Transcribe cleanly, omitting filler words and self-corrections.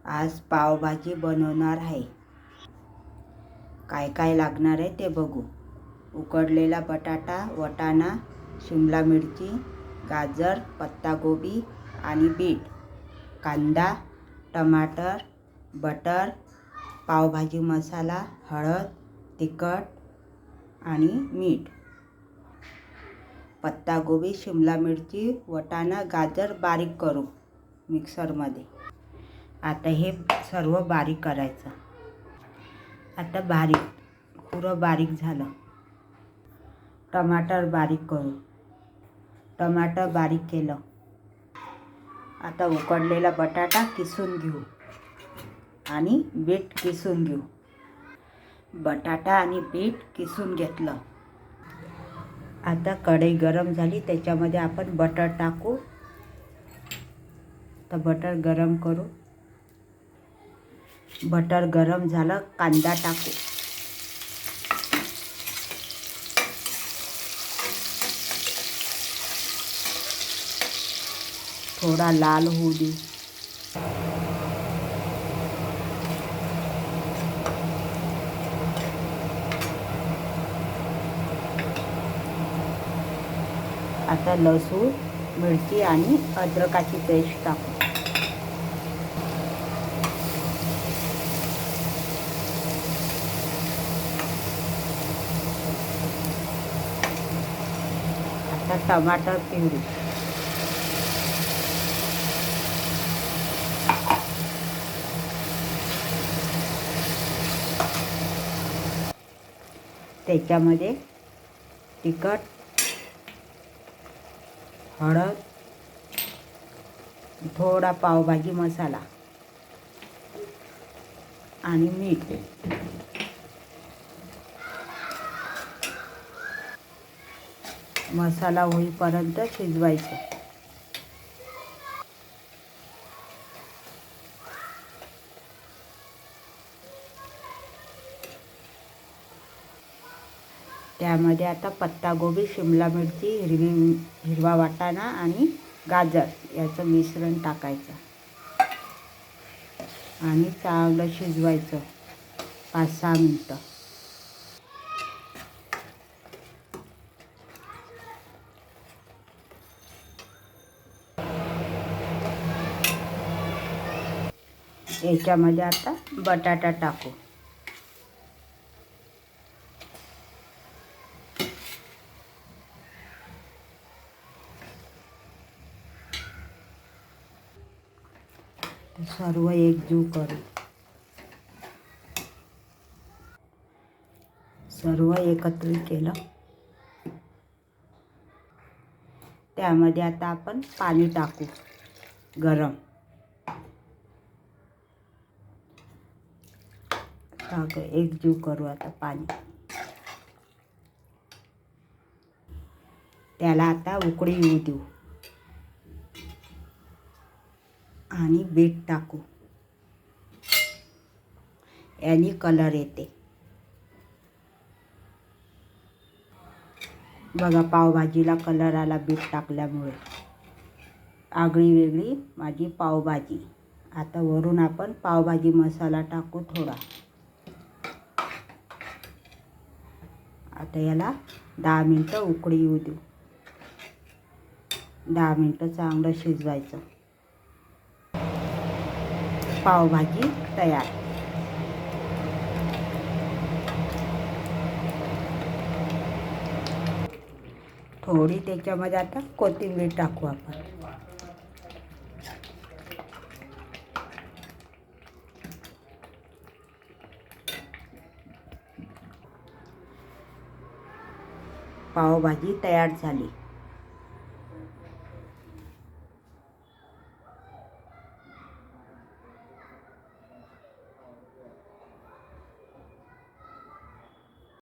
आज पावभाजी बनवणार आहे. काय काय लागणार आहे ते बघू. उकडलेला बटाटा, वाटाणा, शिमला मिरची, गाजर, पत्तागोबी आणि बीट, कांदा, टमाटर, बटर, पावभाजी मसाला, हळद, तिखट आणि मीठ. पत्तागोबी, शिमला मिरची, वाटाणा, गाजर बारीक करू मिक्सरमध्ये. आता हे सर्व बारीक करायचं. आता पुरं बारीक झालं. टमाटर बारीक करू. टमाटर बारीक केलं. आता उकडलेला बटाटा किसून घेऊ आणि बीट किसून घेऊ. बटाटा आणि बीट किसून घेतलं. आता कढई गरम झाली, त्याच्यामध्ये आपण बटर टाकू. तर बटर गरम करू. बटर गरम झालं, कांदा टाकू. थोडा लाल होऊ दे. आता लसूण, मिरची आणि अद्रकाची पेस्ट टाकू. आता टमाटर प्युरी. त्याच्यामध्ये तिखट, हळद, थोडा पावभाजी मसाला आणि मीठ. मसाला होईपर्यंत शिजवायचं. त्यामध्ये आता पत्तागोबी, शिमला मिरची, हिरवा वाटाणा आणि गाजर याचं मिश्रण टाकायचं आणि चांगलं शिजवायचं 5-6 मिनटं. याच्यामध्ये आता बटाटा टाकू. सर्व एकजीव करू. सर्व एकत्रित केलं. त्यामध्ये आता आपण पाणी टाकू गरम. एकजीव करू आता पाणी. त्याला आता उकळी येऊ देऊ आणि बीट टाकू. याने कलर येते. बघा, पावभाजीला कलर आला बीट टाकल्यामुळे. आगळी वेगळी माझी पावभाजी. आता वरून आपण पावभाजी मसाला टाकू थोडा. आता याला 10 मिनटं उकळी येऊ देऊ. 10 मिनटं चांगलं शिजवायचं. पावभाजी तयार. थोडी त्याच्यामध्ये आता कोथिंबीर टाकू आपण. पावभाजी तयार झाली.